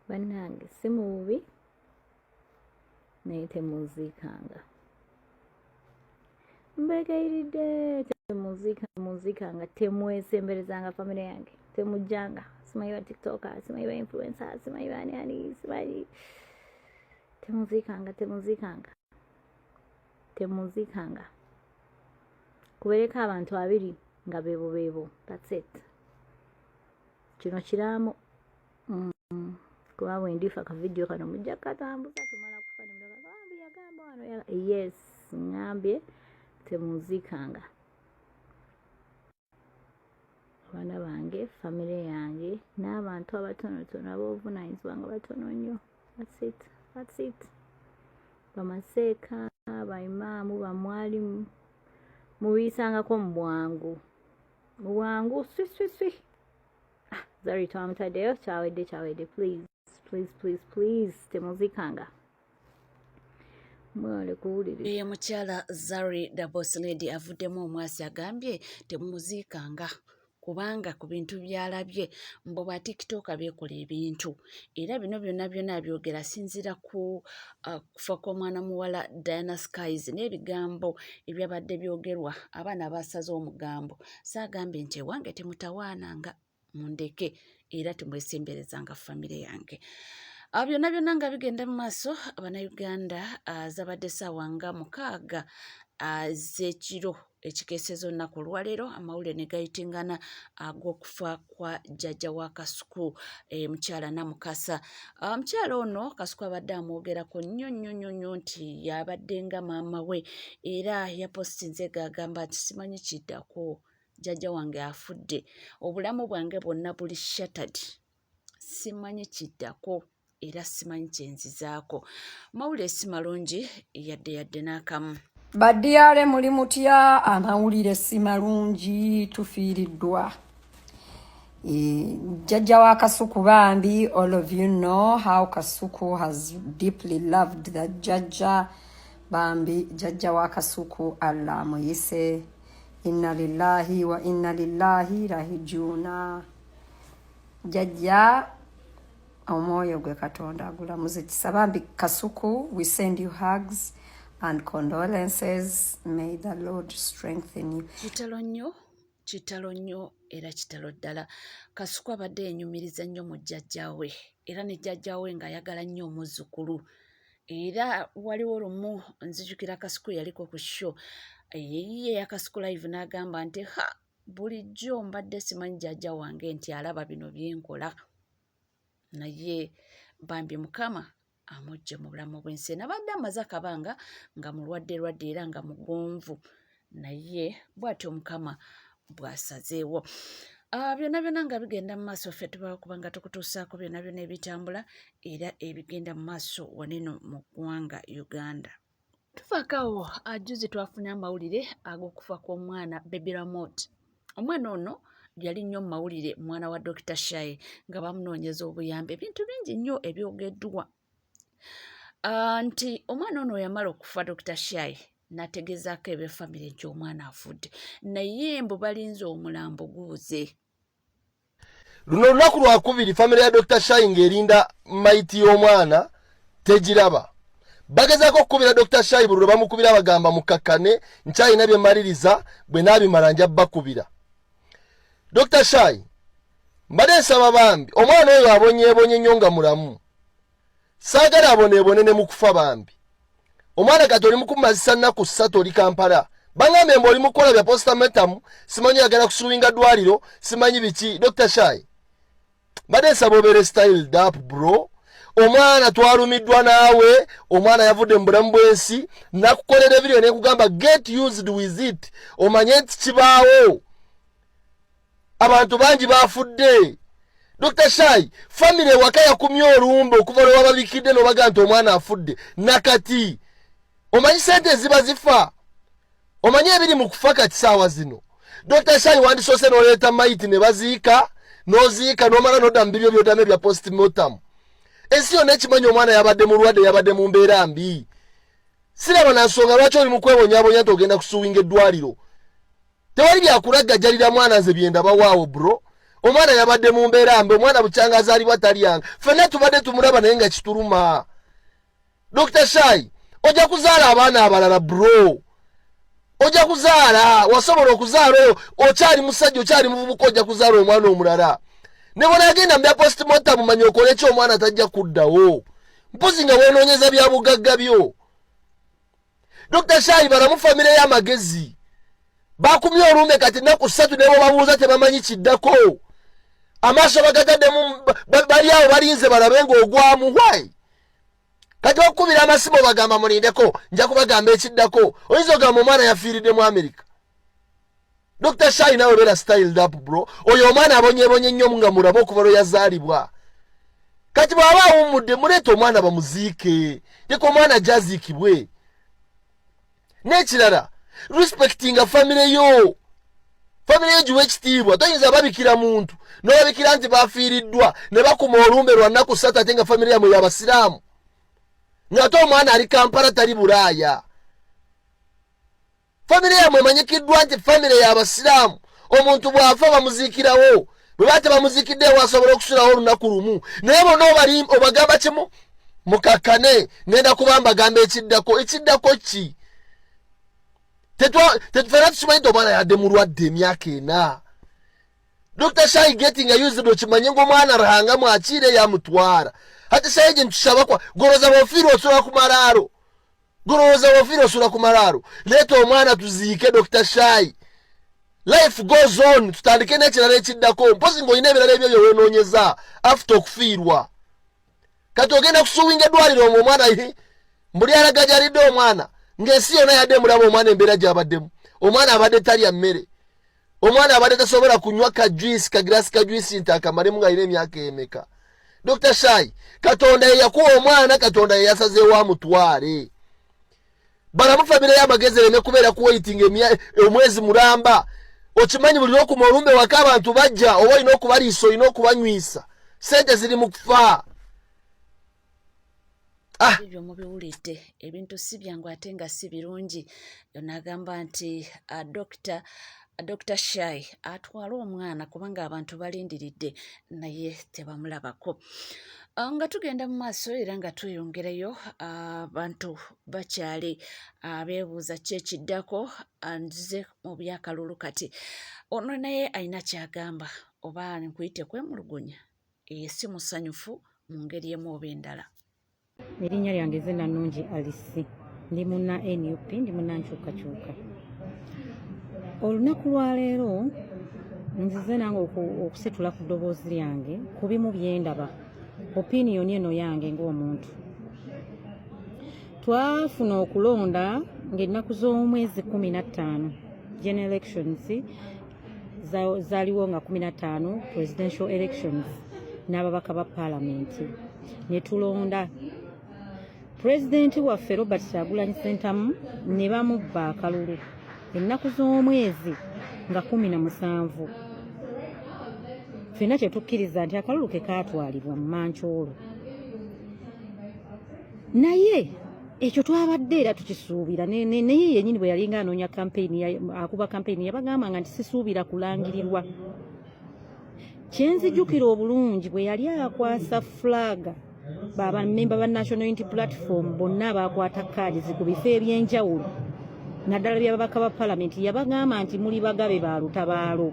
bannange si mubi naye temunziikanga mbegayiridde temunziikanga temwesemberezanga famire yange temujjanga simanyi ba tiktoker simanyi ba influencer simanyi bani simanyi temunziikanga kubereka abantu abiri nga beebo that's it kino kiraamu kuba bwendifa akavidiyo kano mujja katambuza tumala kufa nemugambi yagamba wano yes ngambye temunziikanga abaana bange famire yange n'abantu abatonotono ab'obuvunaanyizibwa nga batono nnyo that's it bamaseeka baimaamu bamwalimu mubiyisangako mu bwangu swi Zari twamutaddeyo kyawedde please temunziikanga mwale kuwuliriza mukyala Zari the boss lady avuddemu omwasi agambye temuziikanga kubanga ku bintu byalabye mbo ba tiktok bekola ebintu era bino byonna byogera sinzira ku kufa kw'omwana muwala Diana Skies n'ebigambo ebyabadde byogerwa abaana basaze omugambo saagambye nti ewange temutawaananga mundeke era temwesemberezanga famire yange byonna nga bigenda mu maaso Abannayuganda zabadde ssaawa nga 6 z'ekiro ekikeesezo nnaku olwaleero amawulire ne gayitingana ag'okufa kwa jjajja wa Kasuku mukyala Namukasa. Mukyala ono Kasuku abadde amwogerako nnyo nti yabadde nga maama we era yapositinze gagamba nti simanyi kiddako jjajja wange afudde obulamu bwange bwonna buli shattered simanyi kiddako era simanyi kyenzizaako mawulire si malungi yadde n'akamu. Badiyale muli mutya amawulire si malungi tufiiriddwa. Jjajja wa Kasuku bambi, all of you know how Kasuku has deeply loved that Jjajja bambi. Jjajja wa Kasuku Allah muyise, inna lillahi wa inna lillahi rajiuna. Jjajja omwoyo gwe Katonda agulamuze kisa bambi. Kasuku, we send you hugs and condolences. May the Lord strengthen you. Kitalo nnyo era kitalo ddala. Kasuku abadde yenyumiriza nnyo mu jjajja we era ne jjajja we ng'ayagala nnyo omuzzukulu era waliwo lumu nzijukira Kasuku yaliko ku show ye ya Kasuku live n'agamba nti bulijjo mbadde simanyi jjajja wange nti alaba bino byenkola naye bambi Mukama amujje mu bulamu bw'ensi. Nabadde amaze akabanga nga mulwadde era nga mugonvu naye bw'atyo Mukama bw'asazeewo. Byonna nga bigenda mu maaso ffe tubawo kubanga tukutuusaako byonna ebitambula era ebigenda mu maaso waneno mu ggwanga Uganda. Tufaakawo ajuzi twafuna amawulire ag'okufa kw'omwana Baby Ramot. Omwana ono yali nnyo mu mawulire, mwana wa Dr. Shai nga bamunoonyeza obuyambi, ebintu bingi nnyo ebyogeddwa nti omwana ono yamala okufa Dr. Shai n'ategezaako eby'effamire nti omwana afudde naye mbu balinze omulambo guuze. Luno lunaku lwakubiri famire ya Dr. Shai ng'erinda mayiti y'omwana tegiraba. Bagezaako okukubira Dr. Shai buli lwe bamukubira bagamba mukakkane nkyalina bye maliriza bwe naabimala nja bakubira. Dr. Shai mbadde nsaba bambi omwana oyo abonyeebonye nnyo nga mulamu. Saagala aboneebone ne mu kufa bambi. Omwana kati oli mukumazisa nnaku 3 oli Kampala. Bangambe mbu oli mukola bya postmortem, simanyi yagala kusuwinga ddwaliro, simanyi biki. Dr. Shai mbadde nsaba obeere styled up bro. Omwana twalumiddwa naawe, omwana yavudde mu bulamu bw'ensi, nakukolera ebiriyo ne kugamba get used with it. Omanye nti kibaawo. Abantu bangi bafudde. Dr. Shai, family waka yakumye olumbe okuva lwe wababikidde n'obaga nti omwana afudde. Nakati omanyi sente ziba zifa. Omanyi ebiri mu kufa kati ssaawa zino. Dr. Shai wandisoose n'oleeta mayiti ne baziika, n'oziika n'omala n'odda mu bibyo by'oddamu ebya postmortem. Ensi yonna ekimanyi omwana yabadde mulwadde, yabadde mu mbeera mbi. Siraba na nsonga lwaki oli mu kwebonyaabonya nti ogenda kusuwinga eddwaliro. Tewali byakulagajjalira mwana nze byenda bawaawo bro. omwana yabadde mu mbeera mbi omwana bukyanga azaalibwa talyanga ffenna tubadde tumulaba naye nga kituluma Dr. Shai ojja kuzaala abaana abalala bro ojja kuzaala wasobola okuzaala oyo okyali musajja okyali muvubuka ojja kuzaala omwana omulala ne bwe nagenda mbya postmortem manye okole ekyo omwana tajja kuddawo mpozi nga weenoonyeza bya bugagga byo Dr. Shai balamu famire y'amagezi bakumye olumbe kati ennaku 3 ne bo babuuza tebamanyi kiddako amaaso bagataddemu bali awo balinze balabe ng'ogwamu why kati okubira amasimu bagamba mulindeko nja kubagamba ekiddako oyinza ogamba omwana yafiiridde mu America Dr. Shai nawe beera styled up bro oyo omwana abonyebonye nnyo nga mulabe okuva lwe yazaalibwa kati bw'aba awummudde muleeta omwana bamuziike leka omwana gyaziikibwe n'ekirala respectinga famire yo giwa ekitiibwa toyinza babikira muntu n'olabikira nti bafiiriddwa ne bakuma olumbe lwa nnaku 3 ate nga famire yamwe y'abasiraamu ng'ate omwana ali Kampala tali Bulaaya famire yamwe emanyikiddwa nti famire y'abasiraamu omuntu bw'afa bamuziikirawo bwe bate bamuziikiddewo asobola okusulawo olunaku lumu naye bonna obagamba kimu mukakkane ngenda kuba mbagamba ekiddako ki tetufena tukimanyi nti omwana yadde mulwadde emyaka 4 Dr. Shai getting used okimanye ng'omwana rahanga mwakiire yamutwara ate sayi gye ntusaba goloza bwofiire osula ku malaalo leeta omwana tuziike Dr. Shai life goes on tutandike n'ekirala ekiddako mpozi ng'olina ebirala ebyo byewenoonyeza after okufiirwa kati ogenda kusuwinga eddwaliro omwana mbuli alaga gyalidde omwana ng'ensi yonna yadde mulaba omwana embeera gy'abaddemu omwana abadde talya mmere omwana abadde tasobola kunywa kagirasi kajwisi nti akamalemu ng'alina emyaka emeka Dr. Shai Katonda ye yakuwa omwana Katonda ye yasazeewo amutwale balamu famire y'amagezi ereme kubeera kuwaitinga omwezi mulamba okimanyi buli okuma olumbe waka abantu bajja oba olina okubaliisa olina okubanywisa sente ziri mu kufa ebyo mubiwulidde ebintu si byangu ate nga si birungi yonagamba nti Dr. Shai atwala omwana kubanga abantu balindiridde naye tebamulabako nga tugenda mu maaso era nga tweyongerayo abantu bakyali beebuuza kyekiddako nzize mu byakalulu kati ono naye alina kyagamba oba nkuyite kwemulugunya si musanyufu mu ngeri emu oba endala erinnya lyange Zena Nungi Alisi ndi muna NUP ndi muna nkyukakyuka olunaku lwaleero nzize nange okusitula ku ddoboozi lyange ku bimu byendaba opinion eno yange ng'omuntu twafuna okulonda ng'ennaku z'omwezi 15 general elections zaaliwo nga 15 presidential elections n'ababaka ba paalamenti ne tulonda pulezidenti waffe Robert Kyagulanyi Ssentamu ne bamubba akalulu ennaku z'omwezi nga 17 ffenna kyetukkiriza nti akalulu ke kaatwalibwa mu mancoolo naye ekyo twabadde era tukisuubira naye yennyini bwe yalinga anoonya akuba kampeyini yabagambanga nti sisuubira kulangirirwa kyenzijjukira obulungi bwe yali akwasa fulaga bamemba ba National Unity Platform bonna abakwata kaadi ku bifo ebyenjawulo naddala byababaka ba paalamenti yabagamba nti muli bagabe ba lutabaalo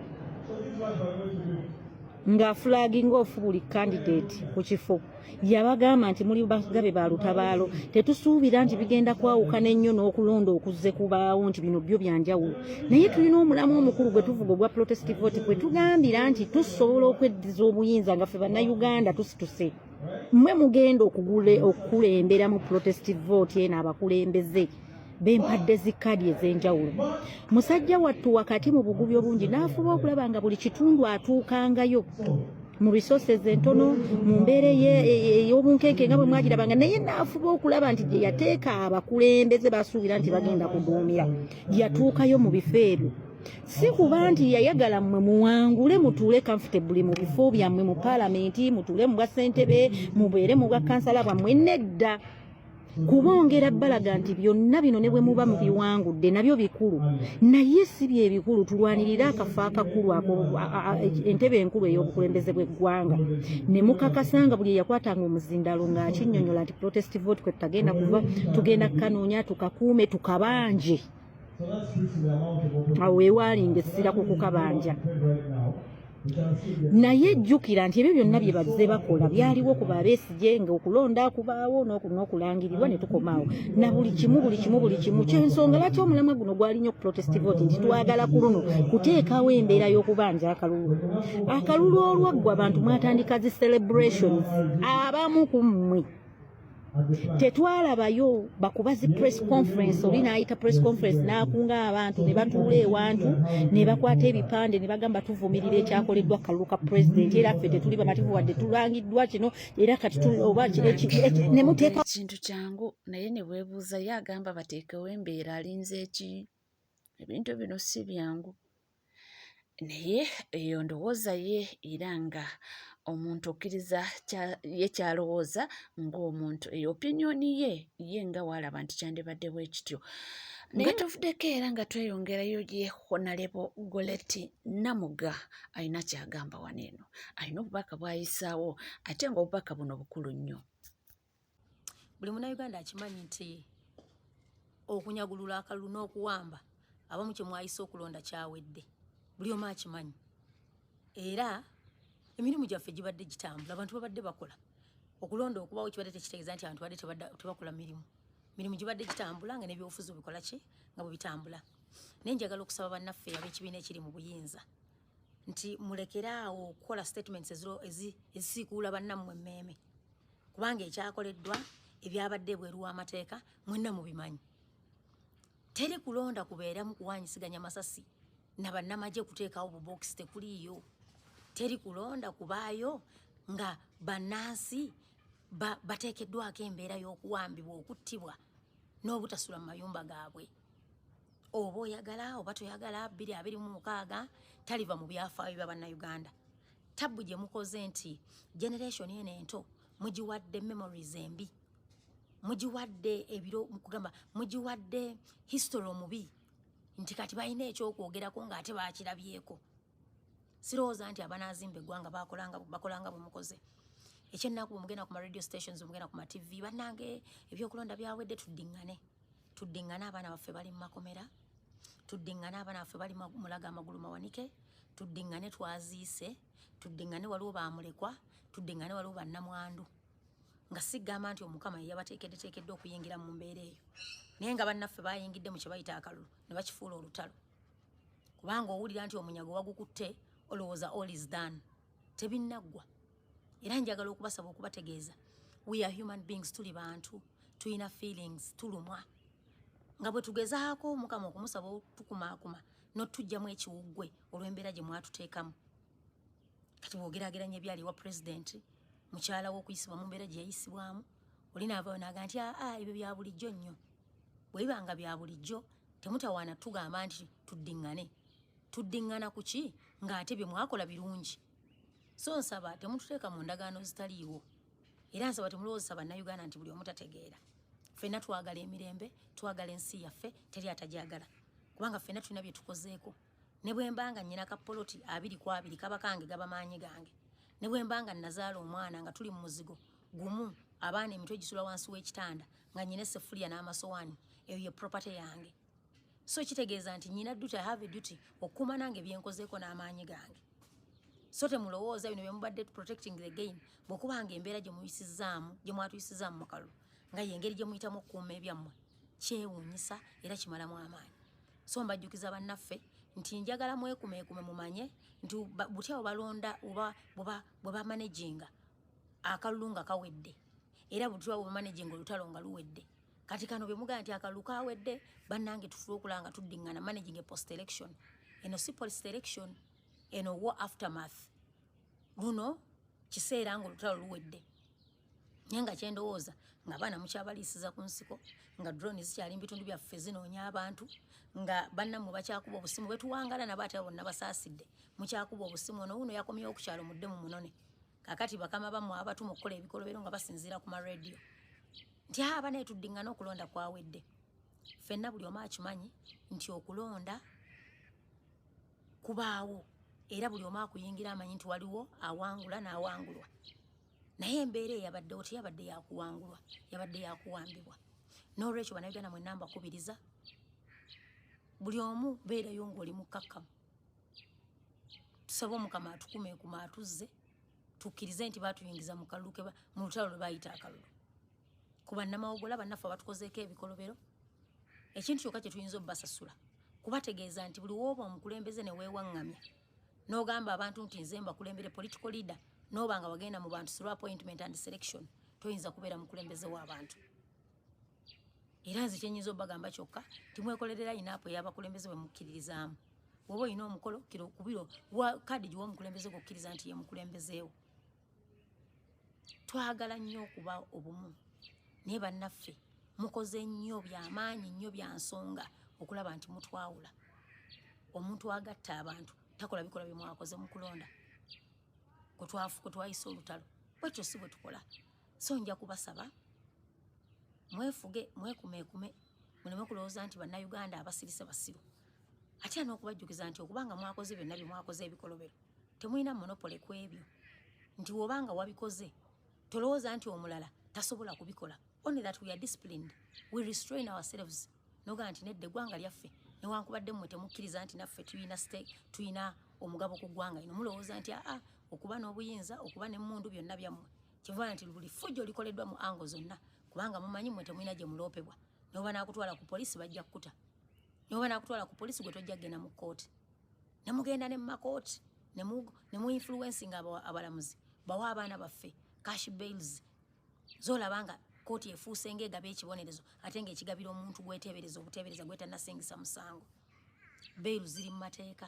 nga flagging off buli candidate ku kifo yabagamba nti muli bagabe ba lutabaalo tetusuubira nti bigenda kwawukana ennyo n'okulonda okuzze kubaawo nti bino byo byanjawulo naye tulina omulamu omukulu gwe tuvuga ogwa protest vote kwe tugambira nti tusobola okweddiza obuyinza nga ffe bannayuganda tusituse mmwe mugenda okukulembera mu protest vote eno abakulembeze bempadde zikkaadi ez'enjawulo musajja wattu wakati mu bugubi obungi n'afuba okulaba nga buli kitundu atuukangayo mu resources entono mu mbeera ey'obunkenke nga bwe mwagirabanga naye n'afuba okulaba nti gye yateeka abakulembeze basuubira nti bagenda kuduumira yatuukayo mu bifo ebyo si kuba nti yayagala mmwe muwangule mutuule comfortably mu bifo byammwe mu paalamenti mutuule mu bwa ssentebe mubeere mu bwa kansala bwammwe nedda kubongera balaga nti byonna bino ne bwe muba mu biwangudde nabyo bikulu naye si bye bikulu tulwanirira akafa akakulu ako entebe enkulu ey'obukulembeze bw'eggwanga ne mukakasanga buli eyakwatanga omuzindalo ng'akinnyonnyola nti protest vote kwe tutagenda kuva tugenda kanoonya tukakuume tukabanje awo weewaalinga essira ku kukabanja naye jjukira nti ebyo byonna bye bazze bakola byaliwo ku Besigye nga okulonda kubaawo n'okulangirirwa ne tukomaawo na buli kimu kyensonga lwaki omulamwa guno gwali nnyo ku protest vote nti twagala ku luno kuteekawo embeera y'okubanja akalulu olwaggwa abantu mwatandika zi celebrations abamu ku mmwe tetwalabayo bakuba zi press conference oli naayita press conference n'akunga abantu ne batuula ewantu ne bakwata ebipande ne bagamba tuvumirira ekyakoleddwa kalulu ka president era ffe tetuli bamativu wadde tulangiddwa kino era kati oba ne muteeka ekintu kyangu naye ne bwebuuza ye agamba bateekewo embeera alinze eki ebintu bino si byangu naye eyo ndowooza ye era nga omuntu okkiriza ye kyalowooza ng'omuntu eyo opinioni ye nga waalaba nti kyandibadde bwe kityo naye tuvuddeko era nga tweyongerayo ye Honorable Goretti Namuga alina kyagamba wano eno alina obubaka bw'ayisaawo ate nga obubaka buno bukulu nnyo. Buli munnayuganda akimanyi nti okunyagulula akalulu n'okuwamba abamu kye mwayise okulonda kyawedde buli omu akimanyi era emirimu gyaffe gibadde gitambula abantu babadde bakola okulonda okubawo kibadde tekitegeeza nti abantu badde tebakola mirimu gibadde gitambula nga n'ebyobufuzi bikola ki nga bwe bitambula naye njagala okusaba bannaffe ab'ekibiina ekiri mu buyinza nti mulekeraawo okukola statements ezisiikuula bannammwe emmeeme kubanga ekyakoleddwa ebyabadde bweru w'amateeka mwenna mubimanyi teri kulonda kubeeramu kuwanyisiganya masasi na bannamagye kuteekawo bubokisi tekuliiyo teri kulonda kubaayo nga bannansi bateekeddwako embeera y'okuwambibwa okuttibwa n'obutasula mu mayumba gaabwe oba oyagala oba toyagala 2026 taliva mu byafaayo bya bannayuganda tabbu gye mukoze nti generation eno ento mugiwadde memories embi mugiwadde ebiro mukugamba mugiwadde history omubi nti kati balina ekyokwogerako ng'ate baakirabyeko sirowooza nti abanaazimba eggwanga bakolanga bwe mukoze ekyennaku mugenda ku ma radio stations mugenda ku ma TV bannange ebyokulonda byawedde tuddiŋŋane abaana baffe bali mu makomera tuddiŋŋane abaana baffe bali mulaga amagulu mawanike tuddiŋŋane twaziise tuddiŋŋane waliwo baamulekwa tuddiŋŋane waliwo bannamwandu nga sigamba nti omukama ye yabateekeddeteekedde okuyingira mu mbeera eyo naye nga bannaffe bayingidde mu kye bayita akalulu ne bakifuula olutalo kubanga owulira nti omunyago wagukutte olowooza all is done tebinnaggwa era njagala okubasaba okubategeeza we are human beings tuli bantu tulina feelings tulumwa nga bwe tugezaako omukama okumusaba tukumaakuma n'otujjamu ekiwuggwe olw'embeera gye mwatuteekamu kati bw'ogeraageranya ebyali wa pulezidenti mukyala w'okuyisibwa mu mbeera gye yayisibwamu olinaavayo naga nti ebyo bya bulijjo nnyo bwe biba nga bya bulijjo temutawaana tugamba nti tuddiŋŋana ku ki ng'ate bye mwakola birungi so nsaba temututeeka mu ndagaano zitaliiwo era nsaba temulowoozesa bannayuganda nti buli omu tategeera ffenna twagala emirembe twagala ensi yaffe teri atagyagala kubanga ffenna tulina bye tukozeeko ne bwe mbanga nnyina kapoloti 2 kaba kange gaba maanyi gange ne bwe mbanga nazaala omwana nga tuli mu muzigo gumu abaana emitwe gisula wansi w'ekitanda nga nnyina essefuliya n'amasowaani eyo ye property yange so kitegeeza nti nnyina duty I have a duty okukuuma nange byenkozeeko n'amaanyi gange so temulowooza bino bye mubadde protecting the gain bw'okubanga embeera gye mwatuyisizaamu mu kalulu nga y'engeri gye muyitamu okukuuma ebyammwe kyewuunyisa era kimalamu amaanyi so mbajjukiza bannaffe nti njagala mwekumeekume mumanye nti butya obalonda oba bwe bamanaginga akalulu nga kawedde era butya bwe bamanaginga olutalo nga luwedde kati kano bye mugamba nti akalulu kawedde bannange tufuule okulaba nga tuddiŋŋana managing a post election eno si post election eno war aftermath luno kiseera nga olutalo luwedde naye nga kyendowooza nga abaana mukyabaliisiza ku nsiko nga drone zikyali mu bitundu byaffe zinoonya abantu nga bannammwe bakyakuba obusimu bwetuwangala nabo ate bonna basaasidde mukyakuba obusimu ono wuno yakomyewo ku kyalo muddemu munone kakati bakama bammwe abatuma okukola ebikolobero nga basinziira ku marediyo nti abana tuddingana okulonda kwawedde. Ffenna buli omu akimanyi nti okulonda kubaawo era buli omu akuyingira amanyi nti waliwo awangula n'awangulwa. Naye embeera eyabaddewo teyabadde yakuwangulwa, yabadde yakuwambibwa. N'olwekyo bannayuganda mwenna mbakubiriza buli omu beerayo ng'oli mukkakkamu. Tusaba Omukama atukumeekuma atuzze tukkirize nti baatuyingiza mu kalulu mu lutalo lwe baayita akalulu. Ku bannamawogola bannaffe abatukozeeko ebikolobero, ekintu kyokka kye tuyinza obbasasula kubategeeza nti buli wooba omukulembeze ne weewaŋŋamya n'ogamba abantu nti nze mbakulembere political leader n'oba nga wagenda mu bantu through appointment and selection, toyinza kubeera mukulembeze w'abantu. Era nze kyenyinza obbagamba kyokka timwekolerera inaapo ey'abakulembeze bwe mukkiririzaamu. Bw'oba olina omukolo kiro kubiro kadi giwa omukulembeze gwokkiriza nti ye mukulembezeewo. Twagala nnyo okuba obumu naye bannaffe mukoze nnyo by'amaanyi nnyo bya nsonga okulaba nti mutwawula. Omuntu agatta abantu takola bikola bye mwakoze mu kulonda kwe twayisa olutalo. Bwekyo si bwe tukola. So nja kubasaba mwefuge mwekumeekume muleme kulowooza nti bannayuganda abasirise basiru. Ate era n'okubajjukiza nti okubanga mwakoze byonna bye mwakoze ebikolobero temulina monopole ku ebyo, nti wobanga wabikoze tolowooza nti omulala tasobola kubikola. Only that we are disciplined, we restrain ourselves. Noga nti nedde eggwanga lyaffe newankubadde mmwe temukkiriza nti naffe tuyina omugabo ku ggwanga lino, mulowooza nti okuba n'obuyinza okuba n'emmundu byonna byammwe kivuga nti buli ffujjo likoleddwa mu ango zonna, kubanga mumanyi mmwe temulina gye muloopebwa. Noba naakutwala ku poliisi bajja kukuta, noba naakutwala ku poliisi gwe tojja kgenda mu kkooti, ne mugenda ne mu makooti ne mu influencinga abalamuzi bawa abaana baffe cash bails z'olaba nga kooti efuuse ng'egaba ekibonerezo ate ng'ekigabira omuntu gweteebereza obuteebereza gwetannasingisa musango. Bailu ziri mu mateeka,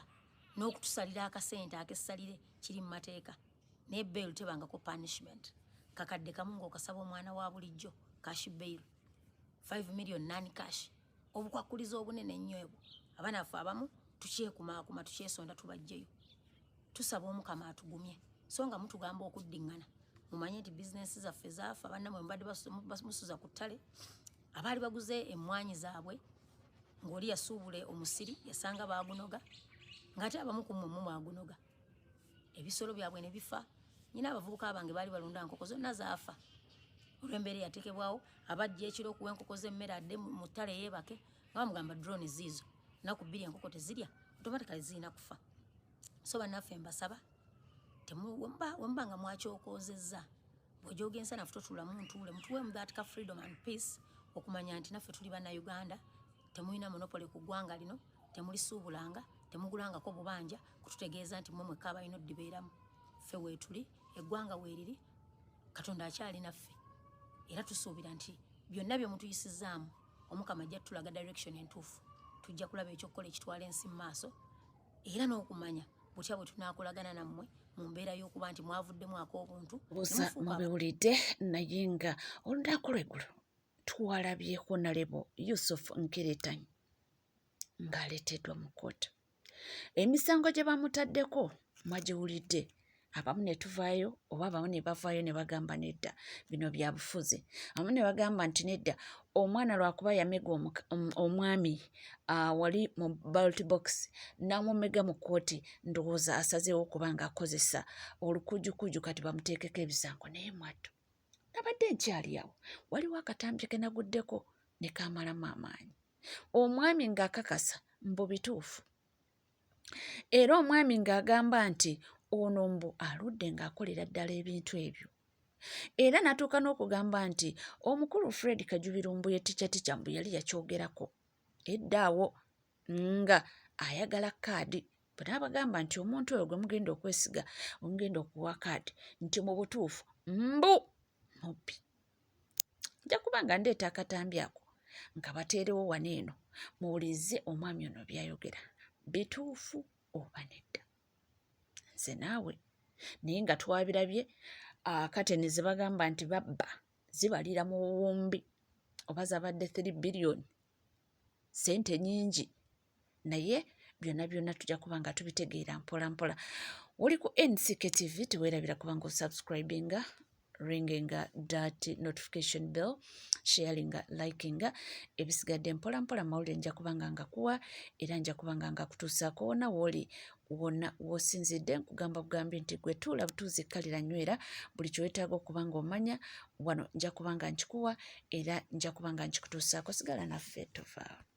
n'okutusalira akasente ak'essalire kiri mu mateeka. Naye bailu tebangako punishment. Kakadde kamu ng'okasaba omwana wa bulijjo cash bail 5 million non cash. Obukwakkulizo obunene ennyo ebwo abaana baffe abamu tukyekumaakuma tukyesonda tubajjeyo. Tusaba Omukama atugumye so nga mutugamba okuddiŋŋana mumanye nti bizinesi zaffe zaafa. Bannamwe mbadde bamusuza ku ttale abaali baguze emmwanyi zaabwe ng'oli yasuubule omusiri yasanga baagunoga ng'ate abamu ku mmwe mwagunoga. Ebisolo byabwe ne bifa. Nyina abavubuka bange baali balunda nkoko zonna zaafa olw'embeera eyateekebwawo. Abajja ekiro okuwa enkoko z'emmere adde mu ttale yeebake nga bamugamba drone ziizo nnaku 2 enkoko tezirya automatically zirina kufa. So bannaffe mbasaba wemuba nga mwakyokoozezza bw'ojooga ensa naffe totulamu ntuule mutuweemu that ka freedom and peace okumanya nti naffe tuli bannayuganda, temulina monopole ku ggwanga lino, temulisuubulanga, temugulangako bubanja kututegeeza nti mmwe mwekka abalina oddibeeramu. Ffe weetuli, eggwanga weeriri, Katonda akyali naffe era tusuubira nti byonna bye mutuyisizaamu Omukama ajja tutulaga direction entuufu. Tujja kulaba ekyokukola ekitwala ensi mu maaso era n'okumanya butya bwe tunaakolagana nammwe mu mbeera y'okuba nti mwavuddemu ak'obuntu. Busa mubiwulidde naye nga olunaku lweggulo twalabyeko nalebo Yusuf Nkeretanyi ng'aleeteddwa mu kkooti. Emisango gye bamutaddeko mwagiwulidde. Abamu ne tuvaayo oba abamu ne bavaayo ne bagamba nedda bino bya bufuzi. Abamu ne bagamba nti nedda omwana lwakuba yamega omwami wali mu ballot box n'amumega mu kkooti ndowooza asazeewo okuba ng'akozesa olukujjukuju kati bamuteekeko ebisango. Naye mwattu nabadde nkyali awo waliwo akatambi ke naguddeko ne kaamalamu amaanyi. Omwami ng'akakasa mbu bituufu era omwami ng'agamba nti ono mbu aludde ng'akolera ddala ebintu ebyo. Era n'atuuka n'okugamba nti omukulu Fred Kajubirumbu ye tica mbu yali yakyogerako eddaawo nga ayagala kaadi. Bwe n'abagamba nti omuntu oyo gwe mugenda okwesiga omugenda okuwa kaadi nti mu butuufu mbu mubbi. Nja kuba nga ndeeta akatambi ako nga bateerewo wano eno muwulize omwami ono byayogera bituufu oba nedda. Nze naawe naye nga twabirabye kateni ze bagamba nti babba zibalira mu buwumbi oba zabadde 3 billion sente nyingi, naye byonna byonna tujja kuba nga tubitegeera mpola mpola. Oli ku NCK TV teweerabira kuba nga osubscribinga ringing that notification bell, sharing, liking. Ebisigadde mpola mpola mawulire nja kubanga ngakuwa era nja kubanga ngakutuusaako wona woli wonna wosinzidde nkugamba bugambye nti gwe tuula butuuzikalira nywera buli kyowetaaga okuba nga omanya wano nja kubanga nkikuwa era nja kubanga nkikutuusaako sigala naffe tovaawo.